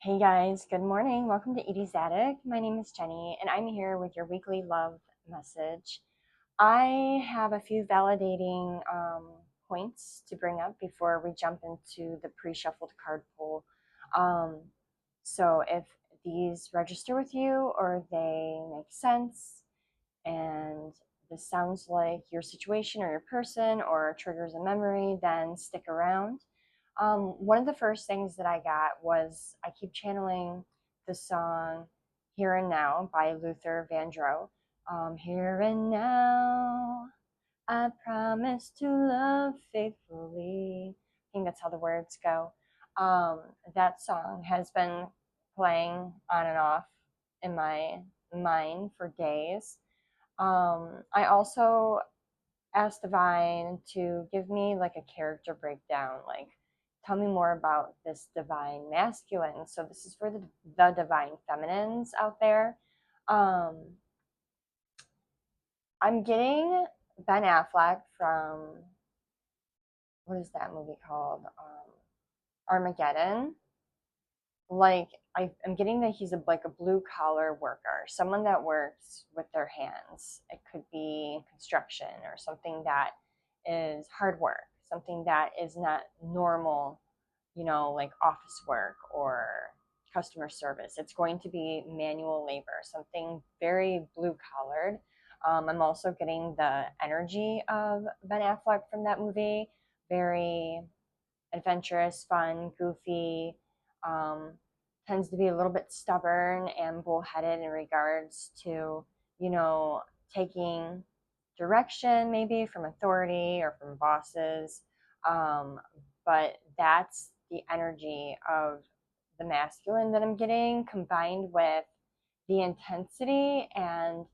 Hey guys, good morning. Welcome to Edie's Attic. My name is Jenny, and I'm here with your weekly love message. I have a few validating points to bring up before we jump into the pre-shuffled card pull. Um, so if these register with you or they make sense, and this sounds like your situation or your person or triggers a memory, then stick around. One of the first things that I got was I keep channeling the song Here and Now by Luther Vandross. Here and now, I promise to love faithfully. I think that's how the words go. That song has been playing on and off in my mind for days. I also asked Divine to give me like a character breakdown, like tell me more about this divine masculine. So this is for the divine feminines out there. Um, I'm getting Ben Affleck from what is that movie called? Armageddon. Like I'm getting that he's like a blue collar worker, someone that works with their hands. It could be construction or something that is hard work, something that is not normal, like office work or customer service. It's going to be manual labor, something very blue collared. I'm also getting the energy of Ben Affleck from that movie, very adventurous, fun, goofy, um, tends to be a little bit stubborn and bullheaded in regards to, you know, taking direction maybe from authority or from bosses. Um, but that's the energy of the masculine that I'm getting combined with the intensity and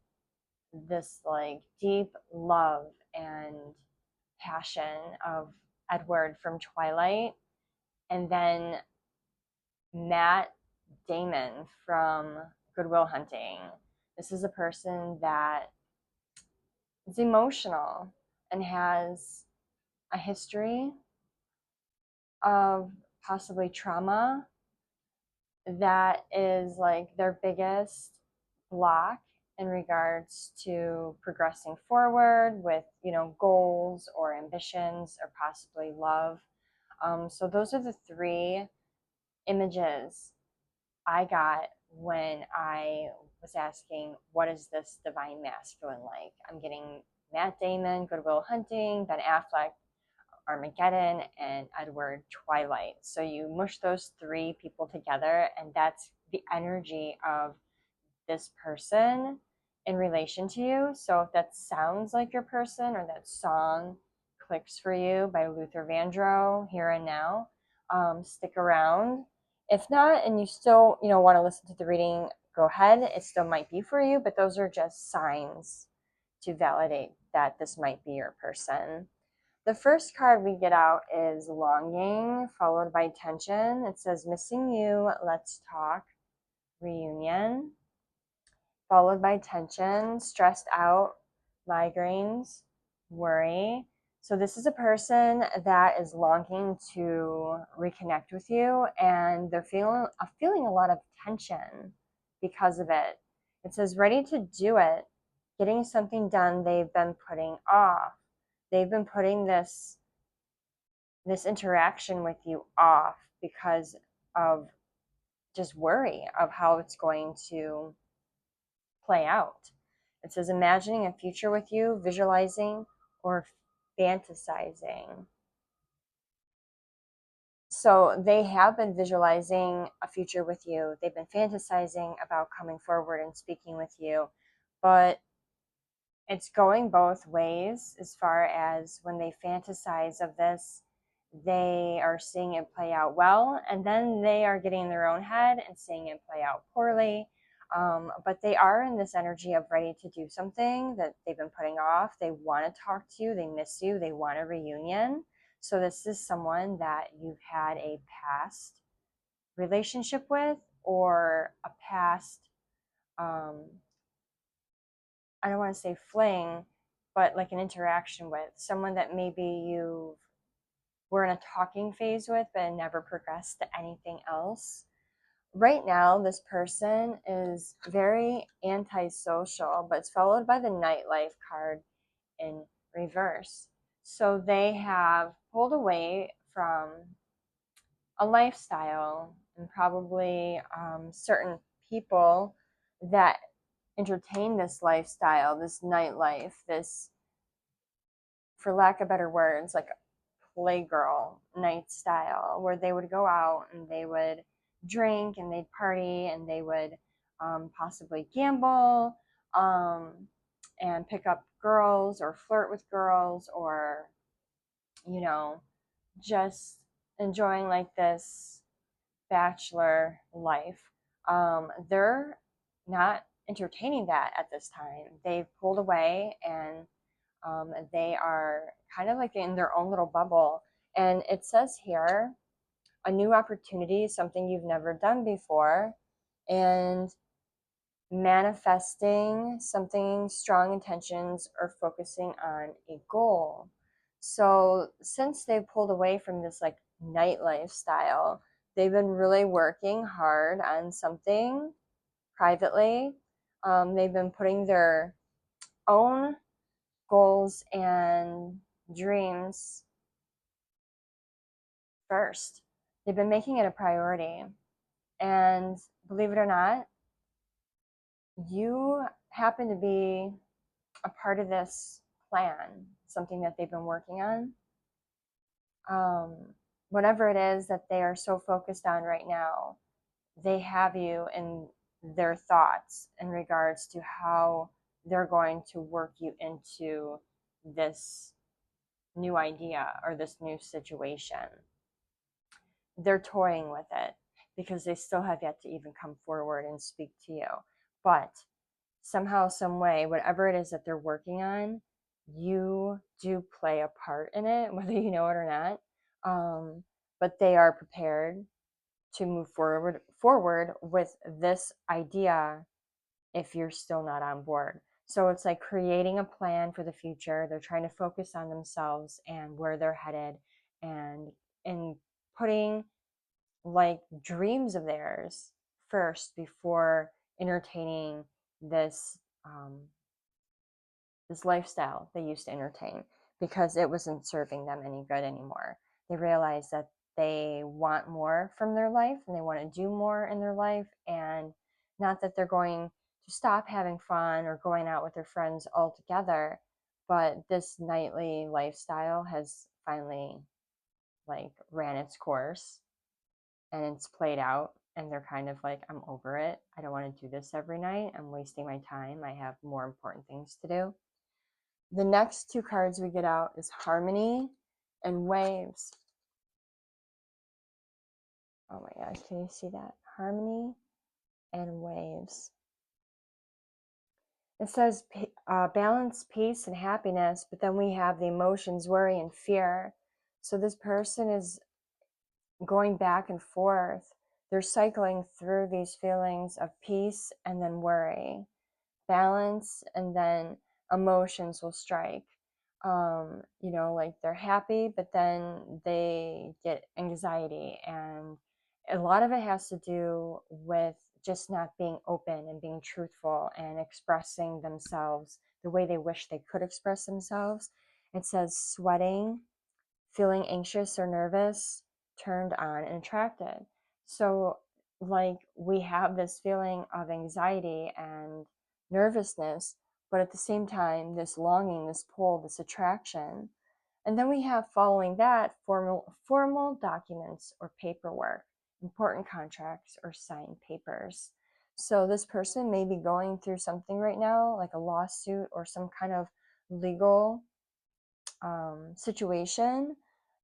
this like deep love and passion of Edward from Twilight, and then Matt Damon from Good Will Hunting. This is a person that is emotional and has a history of possibly trauma that is like their biggest block in regards to progressing forward with, goals or ambitions or possibly love. So those are the three images I got when I was asking, what is this divine masculine like? I'm getting Matt Damon, Good Will Hunting, Ben Affleck, Armageddon, and Edward Twilight. So you mush those three people together, and that's the energy of this person in relation to you. So if that sounds like your person or that song clicks for you by Luther Vandross, Here and Now, stick around. If not, and you still, want to listen to the reading, go ahead. It still might be for you, but those are just signs to validate that this might be your person. The first card we get out is Longing, followed by Tension. It says Missing You, Let's Talk, Reunion, followed by Tension, Stressed Out, Migraines, Worry. So this is a person that is longing to reconnect with you, and they're feeling a lot of tension because of it. It says ready to do it, getting something done they've been putting off. They've been putting this interaction with you off because of just worry of how it's going to play out. It says imagining a future with you, visualizing or fantasizing. So they have been visualizing a future with you. They've been fantasizing about coming forward and speaking with you, but it's going both ways as far as when they fantasize of this, they are seeing it play out well, and then they are getting in their own head and seeing it play out poorly. But they are in this energy of ready to do something that they've been putting off. They want to talk to you, they miss you, they want a reunion. So this is someone that you've had a past relationship with or a past um, I don't want to say fling, but like an interaction with someone that maybe you were in a talking phase with, but never progressed to anything else. Right now, this person is very antisocial, but it's followed by the nightlife card in reverse. So they have pulled away from a lifestyle and probably certain people that entertain this lifestyle, this nightlife, this, for lack of better words, like playgirl night style, where they would go out and they would drink and they'd party and they would possibly gamble, um, and pick up girls or flirt with girls, or, you know, just enjoying like this bachelor life. They're not entertaining that at this time. They've pulled away, and they are kind of like in their own little bubble. And it says here, a new opportunity, something you've never done before, and manifesting something, strong intentions, or focusing on a goal. So since they pulled away from this like nightlife style, they've been really working hard on something privately. They've been putting their own goals and dreams first. They've been making it a priority. And believe it or not, you happen to be a part of this plan, something that they've been working on. Um, Whatever it is that they are so focused on right now, they have you in their thoughts in regards to how they're going to work you into this new idea or this new situation. They're toying with it because they still have yet to even come forward and speak to you. But somehow, some way, whatever it is that they're working on, you do play a part in it, whether you know it or not. But they are prepared to move forward with this idea if you're still not on board. So it's like creating a plan for the future. They're trying to focus on themselves and where they're headed, and putting like dreams of theirs first before entertaining this this lifestyle they used to entertain, because it wasn't serving them any good anymore. They realized that they want more from their life and they want to do more in their life, and not that they're going to stop having fun or going out with their friends altogether, but this nightly lifestyle has finally like ran its course and it's played out, and they're kind of like, I'm over it. I don't want to do this every night. I'm wasting my time. I have more important things to do. The next two cards we get out is Harmony and Waves. Oh my gosh, can you see that? Harmony and Waves. It says balance, peace, and happiness, but then we have the emotions, worry, and fear. So this person is going back and forth. They're cycling through these feelings of peace and then worry, balance, and then emotions will strike. Like they're happy, but then they get anxiety. And a lot of it has to do with just not being open and being truthful and expressing themselves the way they wish they could express themselves. It says sweating, feeling anxious or nervous, turned on, and attracted. So, like, we have this feeling of anxiety and nervousness, but at the same time, this longing, this pull, this attraction. And then we have, following that, formal documents or paperwork, important contracts or signed papers. So this person may be going through something right now, like a lawsuit or some kind of legal situation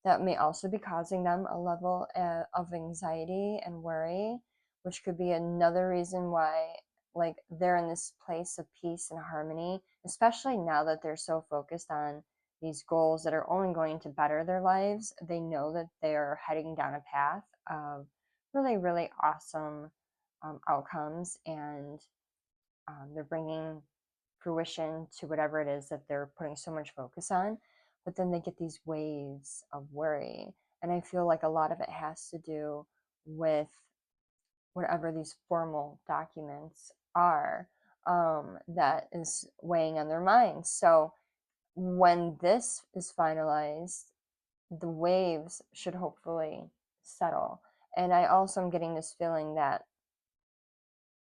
that may also be causing them a level of anxiety and worry, which could be another reason why like they're in this place of peace and harmony, especially now that they're so focused on these goals that are only going to better their lives. They know that they're heading down a path of really, really awesome outcomes, and they're bringing fruition to whatever it is that they're putting so much focus on. But then they get these waves of worry. And I feel like a lot of it has to do with whatever these formal documents are, that is weighing on their minds. So when this is finalized, the waves should hopefully settle. And I also am getting this feeling that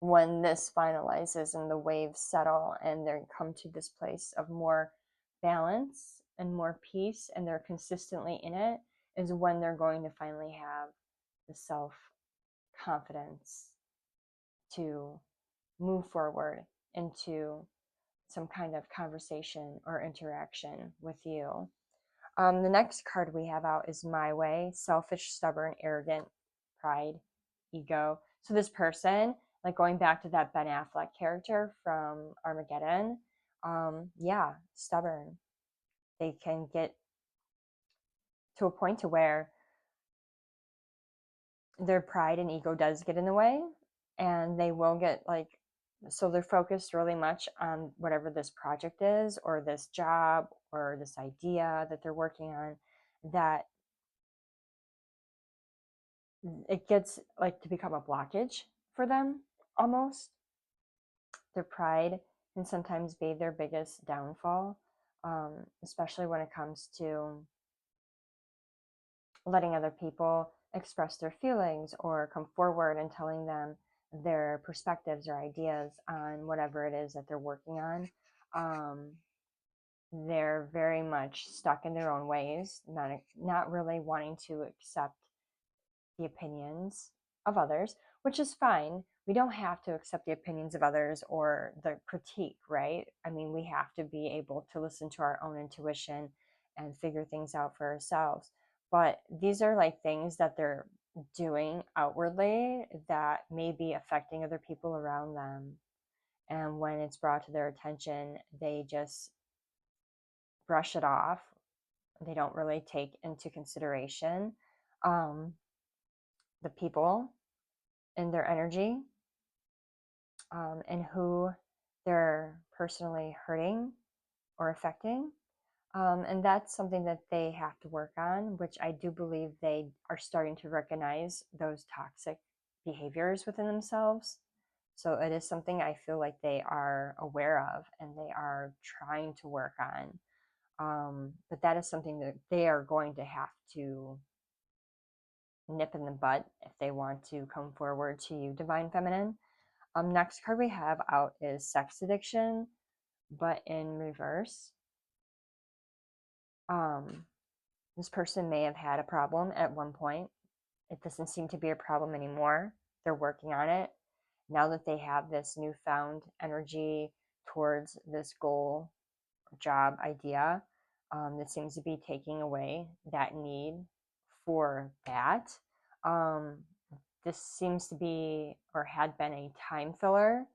when this finalizes and the waves settle and they come to this place of more balance and more peace and they're consistently in it, is when they're going to finally have the self confidence to move forward into some kind of conversation or interaction with you. The next card we have out is My Way: selfish, stubborn, arrogant, pride, ego. So this person, like going back to that Ben Affleck character from Armageddon, yeah, stubborn. They can get to a point to where their pride and ego does get in the way, and they will get like, so they're focused really much on whatever this project is or this job or this idea that they're working on, that it gets like to become a blockage for them almost. Their pride can sometimes be their biggest downfall, especially when it comes to letting other people express their feelings or come forward and telling them their perspectives or ideas on whatever it is that they're working on. They're very much stuck in their own ways, not really wanting to accept the opinions of others, which is fine. We don't have to accept the opinions of others or the critique, right? I mean, we have to be able to listen to our own intuition and figure things out for ourselves. But these are like things that they're doing outwardly that may be affecting other people around them. And when it's brought to their attention, they just brush it off. They don't really take into consideration the people and their energy, and who they're personally hurting or affecting. And that's something that they have to work on, which I do believe they are starting to recognize those toxic behaviors within themselves. So it is something I feel like they are aware of and they are trying to work on. But that is something that they are going to have to nip in the bud if they want to come forward to you, Divine Feminine. Next card we have out is Sex Addiction, but in reverse. This person may have had a problem at one point. It doesn't seem to be a problem anymore. They're working on it. Now that they have this newfound energy towards this goal, job, idea, that seems to be taking away that need for that. This seems to be or had been a time filler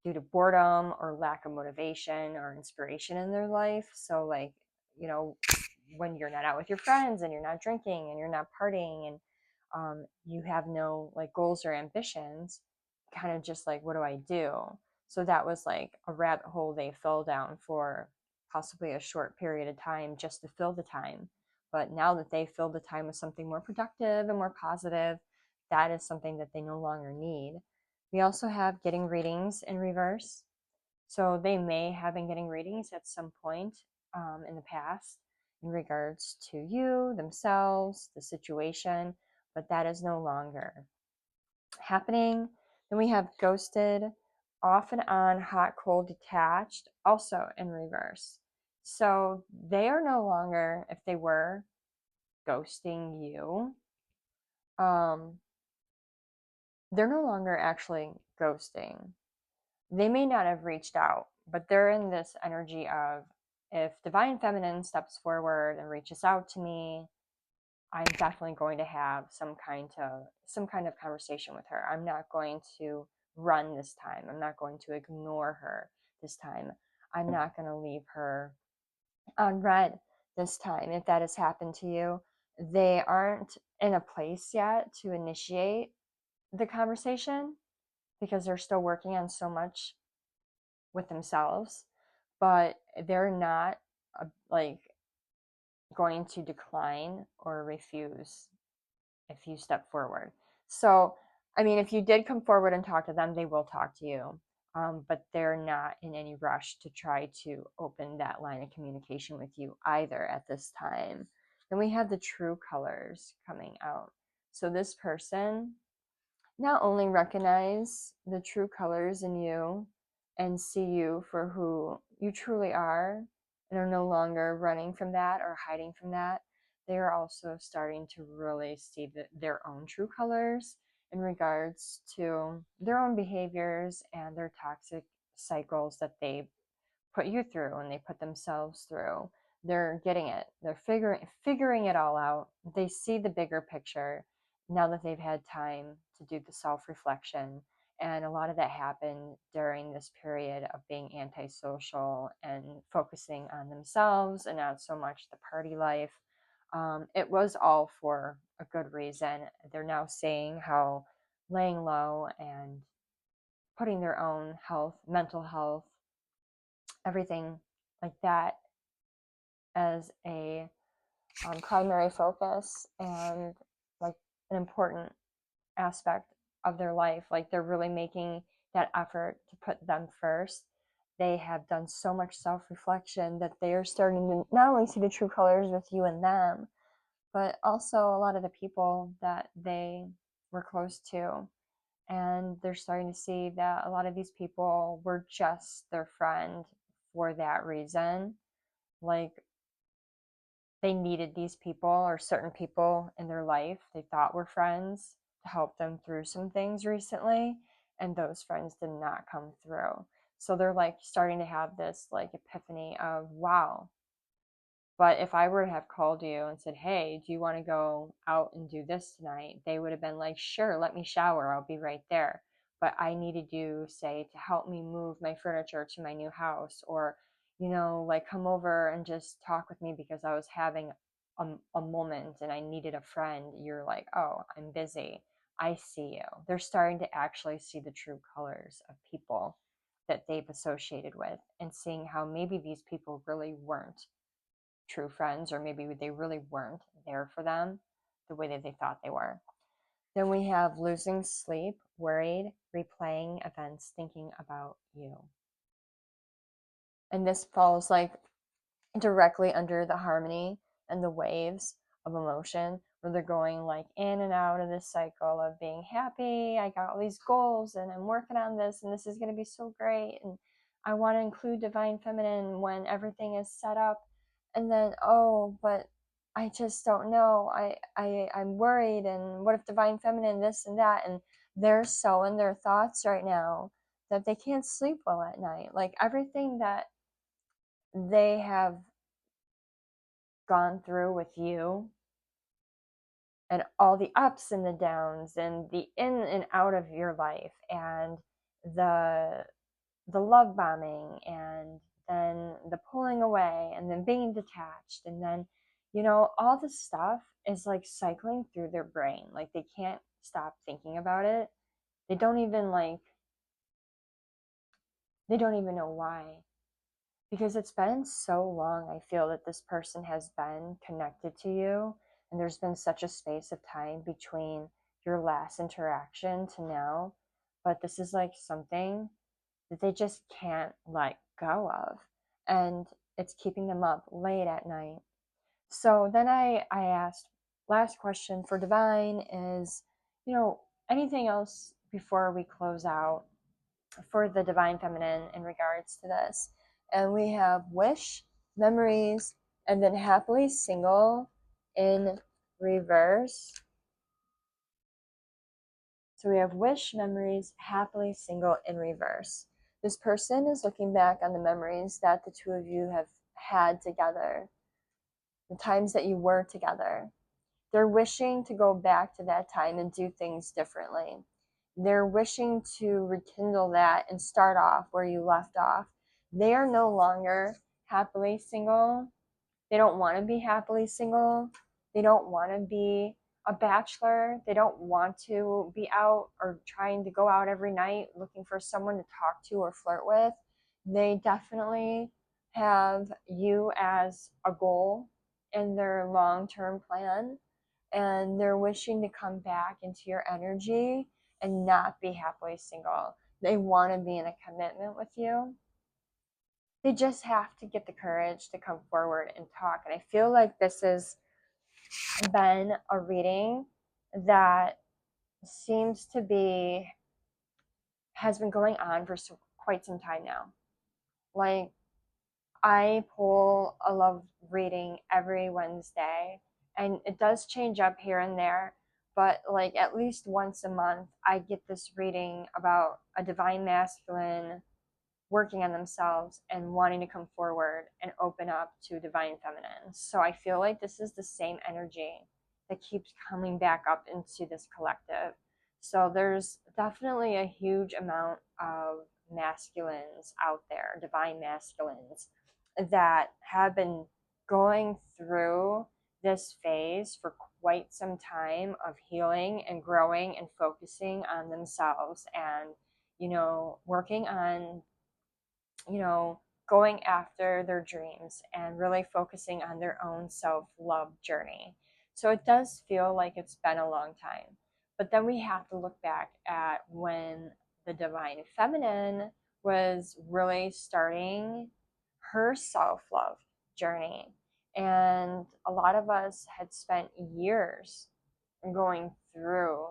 due to boredom or lack of motivation or inspiration in their life. So, like, you know, when you're not out with your friends and you're not drinking and you're not partying and you have no like goals or ambitions, kind of just like, what do I do? So that was like a rabbit hole they fell down for possibly a short period of time just to fill the time. But now that they fill the time with something more productive and more positive, that is something that they no longer need. We also have getting readings in reverse. So they may have been getting readings at some point in the past in regards to you, themselves, the situation, but that is no longer happening. Then we have ghosted, off and on, hot, cold, detached, also in reverse. So they are no longer, if they were ghosting you, they're no longer actually ghosting. They may not have reached out, but they're in this energy of, if Divine Feminine steps forward and reaches out to me, I'm definitely going to have some kind of conversation with her. I'm not going to run this time. I'm not going to ignore her this time. I'm not going to leave her unread this time. If that has happened to you, they aren't in a place yet to initiate the conversation because they're still working on so much with themselves, but they're not like going to decline or refuse if you step forward. So I mean, if you did come forward and talk to them, they will talk to you. But they're not in any rush to try to open that line of communication with you either at this time. Then we have the true colors coming out. So this person not only recognize the true colors in you and see you for who you truly are and are no longer running from that or hiding from that, they are also starting to really see their own true colors in regards to their own behaviors and their toxic cycles that they put you through and they put themselves through. They're getting it. They're figuring it all out. They see the bigger picture now that they've had time to do the self-reflection. And a lot of that happened during this period of being antisocial and focusing on themselves and not so much the party life. It was all for a good reason. They're now seeing how laying low and putting their own health, mental health, everything like that as a primary focus and like an important aspect of their life. Like they're really making that effort to put them first. They have done so much self-reflection that they are starting to not only see the true colors with you and them, but also a lot of the people that they were close to. And they're starting to see that a lot of these people were just their friend for that reason. Like they needed these people or certain people in their life they thought were friends to help them through some things recently, and those friends did not come through. So they're like starting to have this like epiphany of, wow, but if I were to have called you and said, hey, do you want to go out and do this tonight? They would have been like, sure, let me shower. I'll be right there. But I needed you, say, to help me move my furniture to my new house, or, like come over and just talk with me because I was having a moment and I needed a friend. You're like, oh, I'm busy. I see you. They're starting to actually see the true colors of people that they've associated with and seeing how maybe these people really weren't true friends, or maybe they really weren't there for them the way that they thought they were. Then we have losing sleep, worried, replaying events, thinking about you. And this falls like directly under the harmony and the waves of emotion, where they're going like in and out of this cycle of being happy. I got all these goals and I'm working on this and this is going to be so great. And I want to include divine feminine when everything is set up. And then, oh, but I just don't know. I'm worried. And what if divine feminine, this and that? And they're so in their thoughts right now that they can't sleep well at night. Like everything that they have gone through with you and all the ups and the downs and the in and out of your life and the love bombing and then the pulling away and then being detached and then all this stuff is like cycling through their brain. Like they can't stop thinking about it. They don't even know why, because it's been so long. I feel that this person has been connected to you, and there's been such a space of time between your last interaction to now, but this is like something that they just can't let go of, and it's keeping them up late at night. So then I asked, last question for divine is, anything else before we close out for the divine feminine in regards to this. And we have wish, memories, and then happily single in reverse. So we have wish, memories, happily single in reverse. This person is looking back on the memories that the two of you have had together, the times that you were together. They're wishing to go back to that time and do things differently. They're wishing to rekindle that and start off where you left off. They are no longer happily single. They don't want to be happily single. They don't want to be a bachelor. They don't want to be out or trying to go out every night looking for someone to talk to or flirt with. They definitely have you as a goal in their long-term plan, and they're wishing to come back into your energy and not be happily single. They want to be in a commitment with you. They just have to get the courage to come forward and talk. And I feel like this has been a reading that seems to be, has been going on for quite some time now. Like, I pull a love reading every Wednesday, and it does change up here and there, but like at least once a month, I get this reading about a divine masculine working on themselves and wanting to come forward and open up to divine feminine. So I feel like this is the same energy that keeps coming back up into this collective. So there's definitely a huge amount of masculines out there, divine masculines, that have been going through this phase for quite some time of healing and growing and focusing on themselves and, working on, going after their dreams and really focusing on their own self-love journey. So it does feel like it's been a long time. But then we have to look back at when the divine feminine was really starting her self-love journey. And a lot of us had spent years going through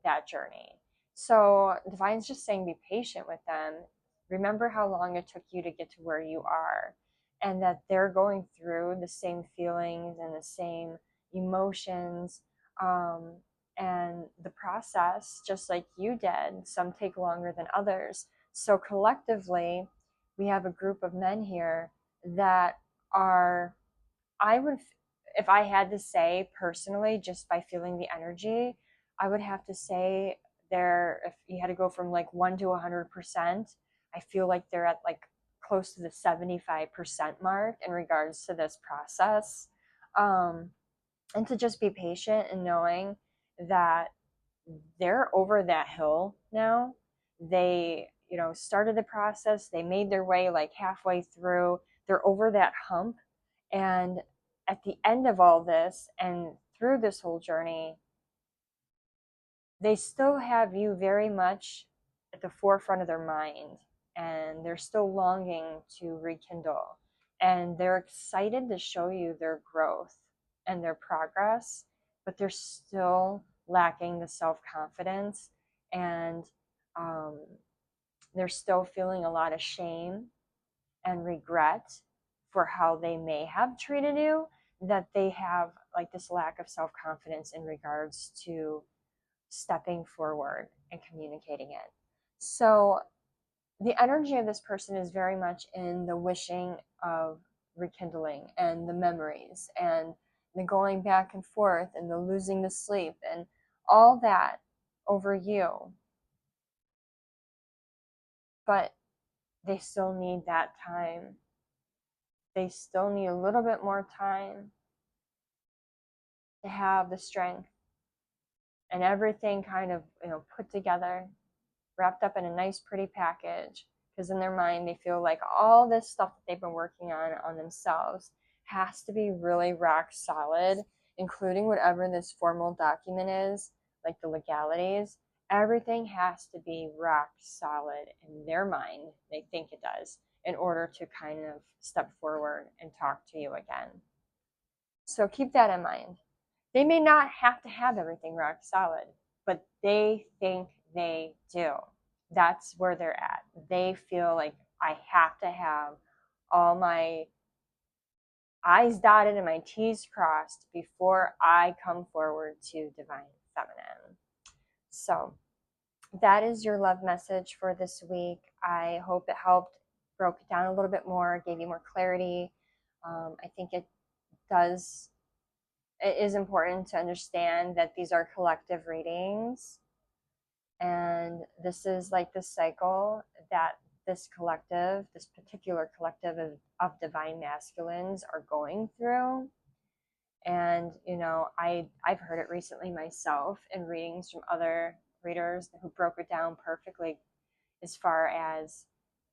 that journey. So Divine's just saying be patient with them. Remember how long it took you to get to where you are, and that they're going through the same feelings and the same emotions, and the process, just like you did. Some take longer than others. So collectively, we have a group of men here that are, I would, if I had to say personally, just by feeling the energy, I would have to say they're, if you had to go from like 1 to 100%, I feel like they're at like close to the 75% mark in regards to this process. And to just be patient and knowing that they're over that hill now. They, started the process, they made their way like halfway through, they're over that hump. And at the end of all this and through this whole journey, they still have you very much at the forefront of their mind, and they're still longing to rekindle, and they're excited to show you their growth and their progress, but they're still lacking the self-confidence, and um, they're still feeling a lot of shame and regret for how they may have treated you, that they have like this lack of self-confidence in regards to stepping forward and communicating it. So the energy of this person is very much in the wishing of rekindling and the memories and the going back and forth and the losing the sleep and all that over you. But they still need that time. They still need a little bit more time to have the strength and everything kind of, put together, wrapped up in a nice, pretty package. Because in their mind, they feel like all this stuff that they've been working on themselves has to be really rock solid, including whatever this formal document is, like the legalities. Everything has to be rock solid in their mind. They think it does, in order to kind of step forward and talk to you again. So keep that in mind. They may not have to have everything rock solid, but they think they do. That's where they're at. They feel like I have to have all my I's dotted and my T's crossed before I come forward to divine feminine. So that is your love message for this week. I hope it helped, broke it down a little bit more, gave you more clarity. I think it is important to understand that these are collective readings, and this is like the cycle that this particular collective of divine masculines are going through. And I've heard it recently myself in readings from other readers who broke it down perfectly, as far as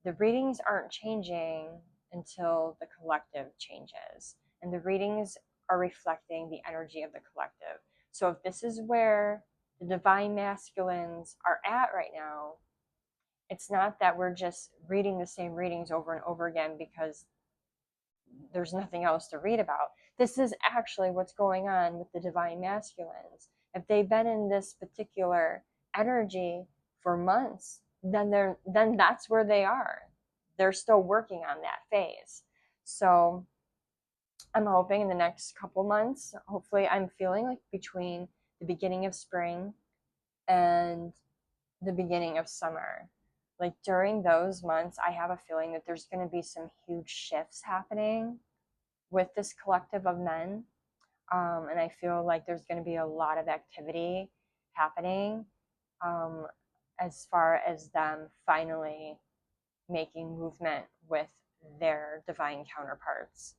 the readings aren't changing until the collective changes, and the readings are reflecting the energy of the collective. So if this is where the divine masculines are at right now, it's not that we're just reading the same readings over and over again because there's nothing else to read about. This is actually what's going on with the divine masculines. If they've been in this particular energy for months, then that's where they are. They're still working on that phase. So I'm hoping in the next couple months, hopefully I'm feeling like between the beginning of spring and the beginning of summer. Like during those months, I have a feeling that there's going to be some huge shifts happening with this collective of men. And I feel like there's going to be a lot of activity happening um, as far as them finally making movement with their divine counterparts.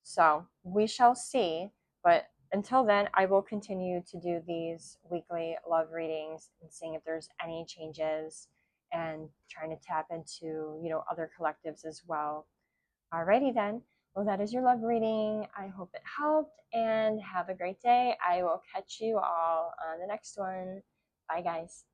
So we shall see. But until then, I will continue to do these weekly love readings and seeing if there's any changes and trying to tap into, other collectives as well. Alrighty then. Well, that is your love reading. I hope it helped and have a great day. I will catch you all on the next one. Bye, guys.